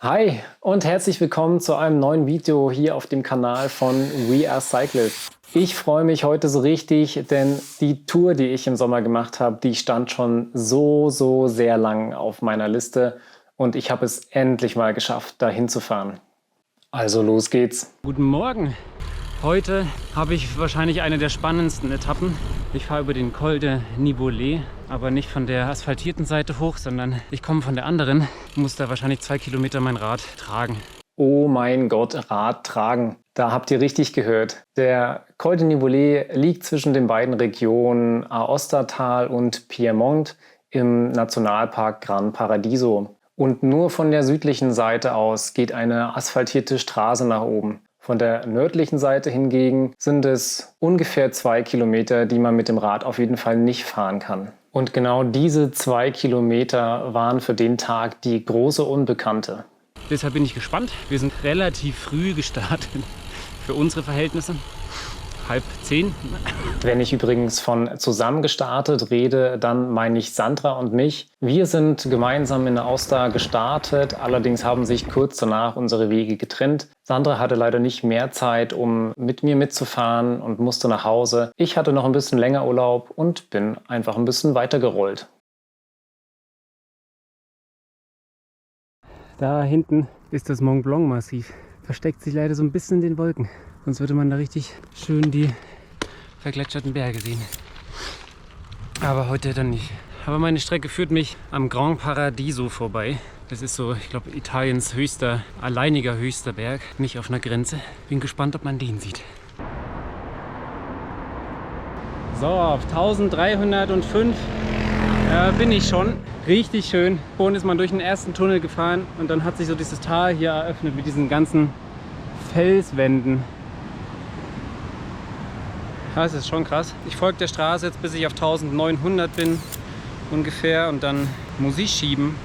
Hi und herzlich willkommen zu einem neuen Video hier auf dem Kanal von We Are Cyclists. Ich freue mich heute so richtig, denn die Tour, die ich im Sommer gemacht habe, die stand schon so sehr lang auf meiner Liste und ich habe es endlich mal geschafft, dahin zu fahren. Also los geht's. Guten Morgen! Heute habe ich wahrscheinlich eine der spannendsten Etappen. Ich fahre über den Col de Nivolet, aber nicht von der asphaltierten Seite hoch, sondern ich komme von der anderen. Ich muss da wahrscheinlich 2 Kilometer mein Rad tragen. Oh mein Gott, Rad tragen. Da habt ihr richtig gehört. Der Col de Nivolet liegt zwischen den beiden Regionen Aostatal und Piemont im Nationalpark Gran Paradiso. Und nur von der südlichen Seite aus geht eine asphaltierte Straße nach oben. Von der nördlichen Seite hingegen sind es ungefähr 2 Kilometer, die man mit dem Rad auf jeden Fall nicht fahren kann. Und genau diese 2 Kilometer waren für den Tag die große Unbekannte. Deshalb bin ich gespannt. Wir sind relativ früh gestartet für unsere Verhältnisse. 9:30. Wenn ich übrigens von zusammen gestartet rede, dann meine ich Sandra und mich. Wir sind gemeinsam in Aosta gestartet, allerdings haben sich kurz danach unsere Wege getrennt. Sandra hatte leider nicht mehr Zeit, um mit mir mitzufahren und musste nach Hause. Ich hatte noch ein bisschen länger Urlaub und bin einfach ein bisschen weiter gerollt. Da hinten ist das Mont Blanc Massiv. Versteckt sich leider so ein bisschen in den Wolken. Sonst würde man da richtig schön die vergletscherten Berge sehen. Aber heute dann nicht. Aber meine Strecke führt mich am Gran Paradiso vorbei. Das ist so, ich glaube, Italiens alleiniger höchster Berg. Nicht auf einer Grenze. Bin gespannt, ob man den sieht. So, auf 1305 bin ich schon. Richtig schön. Vorhin ist man durch den ersten Tunnel gefahren und dann hat sich so dieses Tal hier eröffnet mit diesen ganzen Felswänden. Das ist schon krass. Ich folge der Straße jetzt, bis ich auf 1900 bin ungefähr und dann muss ich schieben.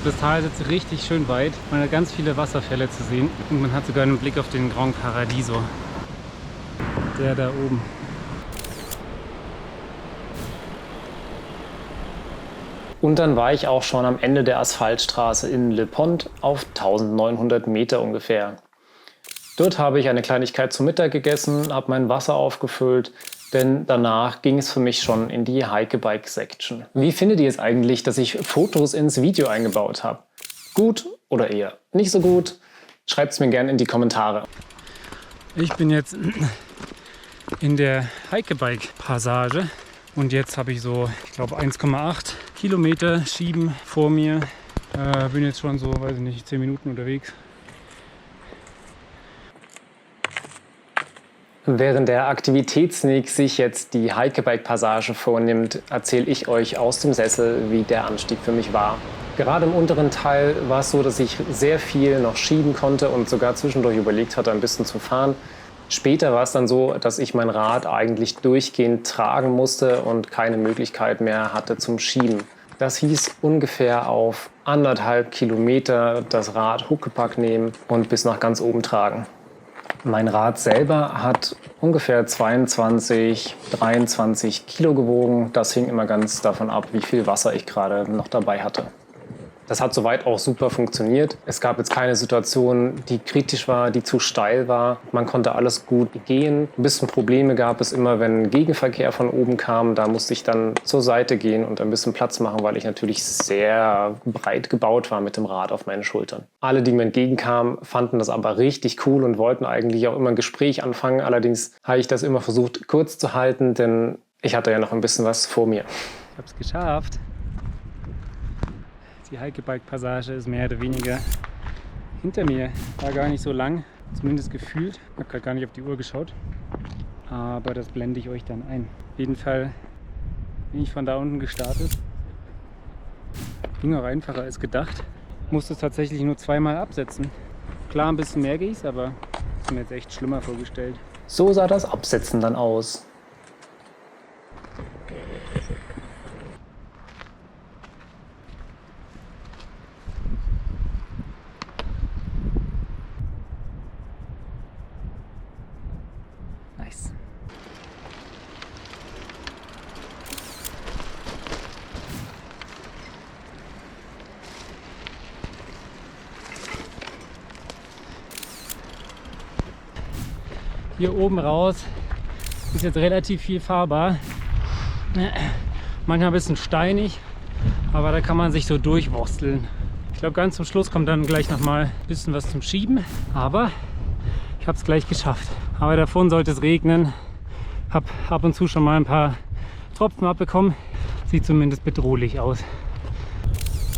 Das Tal ist jetzt richtig schön weit. Man hat ganz viele Wasserfälle zu sehen und man hat sogar einen Blick auf den Gran Paradiso. Der da oben. Und dann war ich auch schon am Ende der Asphaltstraße in Le Pont auf 1900 Meter ungefähr. Dort habe ich eine Kleinigkeit zum Mittag gegessen, habe mein Wasser aufgefüllt, denn danach ging es für mich schon in die Hike-Bike-Section. Wie findet ihr es eigentlich, dass ich Fotos ins Video eingebaut habe? Gut oder eher nicht so gut? Schreibt es mir gerne in die Kommentare. Ich bin jetzt in der Hike-Bike-Passage und jetzt habe ich so, ich glaube 1,8 Kilometer Schieben vor mir. Bin jetzt schon so, weiß ich nicht, 10 Minuten unterwegs. Während der Aktivitätsnik sich jetzt die Hike-Bike-Passage vornimmt, erzähle ich euch aus dem Sessel, wie der Anstieg für mich war. Gerade im unteren Teil war es so, dass ich sehr viel noch schieben konnte und sogar zwischendurch überlegt hatte, ein bisschen zu fahren. Später war es dann so, dass ich mein Rad eigentlich durchgehend tragen musste und keine Möglichkeit mehr hatte zum Schieben. Das hieß ungefähr auf 1,5 Kilometer das Rad Huckepack nehmen und bis nach ganz oben tragen. Mein Rad selber hat ungefähr 22, 23 Kilo gewogen. Das hing immer ganz davon ab, wie viel Wasser ich gerade noch dabei hatte. Das hat soweit auch super funktioniert. Es gab jetzt keine Situation, die kritisch war, die zu steil war. Man konnte alles gut gehen. Ein bisschen Probleme gab es immer, wenn Gegenverkehr von oben kam. Da musste ich dann zur Seite gehen und ein bisschen Platz machen, weil ich natürlich sehr breit gebaut war mit dem Rad auf meinen Schultern. Alle, die mir entgegenkamen, fanden das aber richtig cool und wollten eigentlich auch immer ein Gespräch anfangen. Allerdings habe ich das immer versucht kurz zu halten, denn ich hatte ja noch ein bisschen was vor mir. Ich habe es geschafft. Die Hike-Bike-Passage ist mehr oder weniger hinter mir. War gar nicht so lang, zumindest gefühlt. Ich habe gerade gar nicht auf die Uhr geschaut. Aber das blende ich euch dann ein. Auf jeden Fall bin ich von da unten gestartet. Ging auch einfacher als gedacht. Musste es tatsächlich nur 2-mal absetzen. Klar, ein bisschen mehr ging es, aber ist mir jetzt echt schlimmer vorgestellt. So sah das Absetzen dann aus. Nice. hier oben raus ist jetzt relativ viel fahrbar. Manchmal ein bisschen steinig, aber da kann man sich so durchwursteln. Ich glaube, ganz zum Schluss kommt dann gleich noch mal ein bisschen was zum Schieben, aber ich habe es gleich geschafft. Aber davon sollte es regnen. Habe ab und zu schon mal ein paar Tropfen abbekommen. Sieht zumindest bedrohlich aus.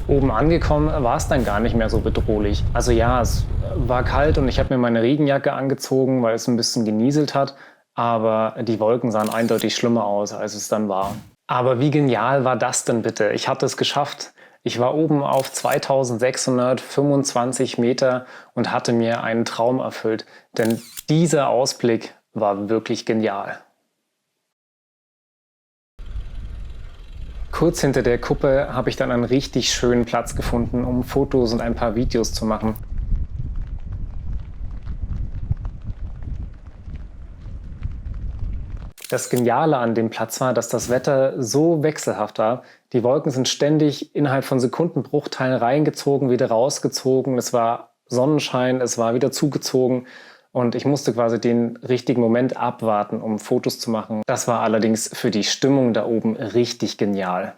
Oben angekommen war es dann gar nicht mehr so bedrohlich. Also ja, es war kalt und ich habe mir meine Regenjacke angezogen, weil es ein bisschen genieselt hat. Aber die Wolken sahen eindeutig schlimmer aus, als es dann war. Aber wie genial war das denn bitte? Ich hatte es geschafft. Ich war oben auf 2625 Meter und hatte mir einen Traum erfüllt. Denn dieser Ausblick war wirklich genial. Kurz hinter der Kuppe habe ich dann einen richtig schönen Platz gefunden, um Fotos und ein paar Videos zu machen. Das Geniale an dem Platz war, dass das Wetter so wechselhaft war. Die Wolken sind ständig innerhalb von Sekundenbruchteilen reingezogen, wieder rausgezogen. Es war Sonnenschein, es war wieder zugezogen. Und ich musste quasi den richtigen Moment abwarten, um Fotos zu machen. Das war allerdings für die Stimmung da oben richtig genial.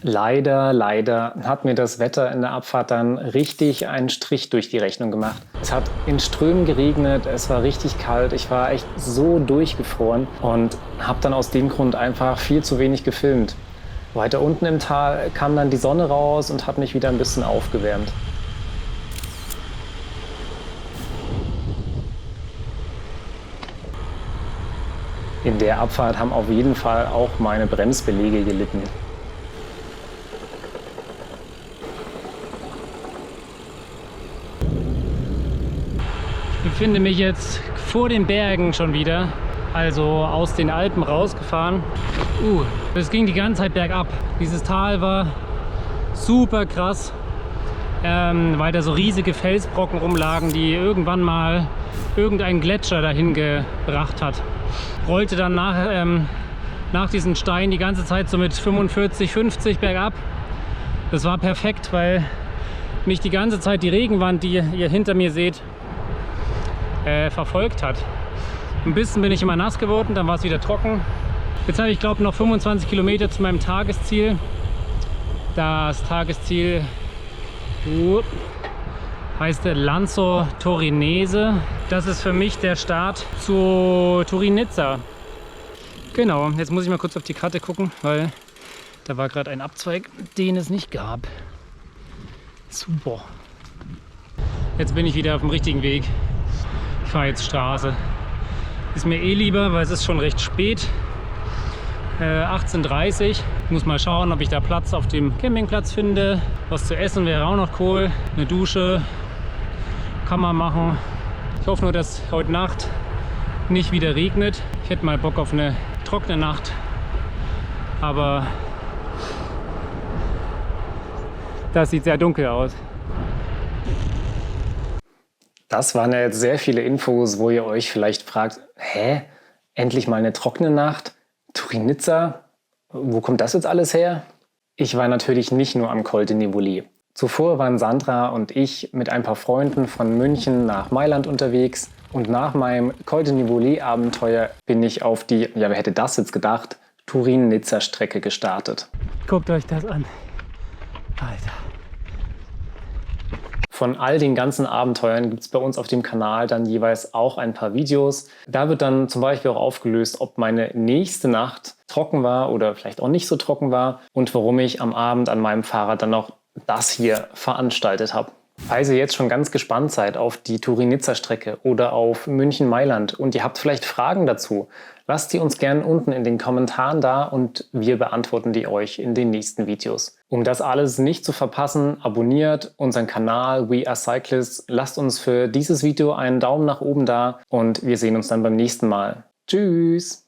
Leider hat mir das Wetter in der Abfahrt dann richtig einen Strich durch die Rechnung gemacht. Es hat in Strömen geregnet, es war richtig kalt, ich war echt so durchgefroren und habe dann aus dem Grund einfach viel zu wenig gefilmt. Weiter unten im Tal kam dann die Sonne raus und hat mich wieder ein bisschen aufgewärmt. In der Abfahrt haben auf jeden Fall auch meine Bremsbeläge gelitten. Ich befinde mich jetzt vor den Bergen schon wieder, also aus den Alpen rausgefahren. Das ging die ganze Zeit bergab. Dieses Tal war super krass, weil da so riesige Felsbrocken rumlagen, die irgendwann mal irgendein Gletscher dahin gebracht hat. Rollte dann nach diesen Steinen die ganze Zeit so mit 45, 50 bergab. Das war perfekt, weil mich die ganze Zeit die Regenwand, die ihr hinter mir seht, verfolgt hat. Ein bisschen bin ich immer nass geworden, dann war es wieder trocken. Jetzt habe ich, glaube ich, noch 25 Kilometer zu meinem Tagesziel. Das Tagesziel heißt Lanzo Torinese. Das ist für mich der Start zu Turin-Nizza. Genau, jetzt muss ich mal kurz auf die Karte gucken, weil da war gerade ein Abzweig, den es nicht gab. Super. Jetzt bin ich wieder auf dem richtigen Weg. Ich fahre jetzt Straße. Ist mir eh lieber, weil es ist schon recht spät. 18:30 Uhr. Ich muss mal schauen, ob ich da Platz auf dem Campingplatz finde. Was zu essen wäre auch noch cool. Eine Dusche kann man machen. Ich hoffe nur, dass heute Nacht nicht wieder regnet. Ich hätte mal Bock auf eine trockene Nacht. Aber das sieht sehr dunkel aus. Das waren ja jetzt sehr viele Infos, wo ihr euch vielleicht fragt, hä? Endlich mal eine trockene Nacht? Turin-Nizza? Wo kommt das jetzt alles her? Ich war natürlich nicht nur am Col de Nivoli. Zuvor waren Sandra und ich mit ein paar Freunden von München nach Mailand unterwegs und nach meinem Col de Nivoli-Abenteuer bin ich auf die, ja wer hätte das jetzt gedacht, Turin-Nizza-Strecke gestartet. Guckt euch das an. Alter. Von all den ganzen Abenteuern gibt es bei uns auf dem Kanal dann jeweils auch ein paar Videos. Da wird dann zum Beispiel auch aufgelöst, ob meine nächste Nacht trocken war oder vielleicht auch nicht so trocken war und warum ich am Abend an meinem Fahrrad dann noch das hier veranstaltet habe. Falls ihr jetzt schon ganz gespannt seid auf die Turin-Nizza-Strecke oder auf München-Mailand und ihr habt vielleicht Fragen dazu, lasst die uns gerne unten in den Kommentaren da und wir beantworten die euch in den nächsten Videos. Um das alles nicht zu verpassen, abonniert unseren Kanal We Are Cyclists, lasst uns für dieses Video einen Daumen nach oben da und wir sehen uns dann beim nächsten Mal. Tschüss!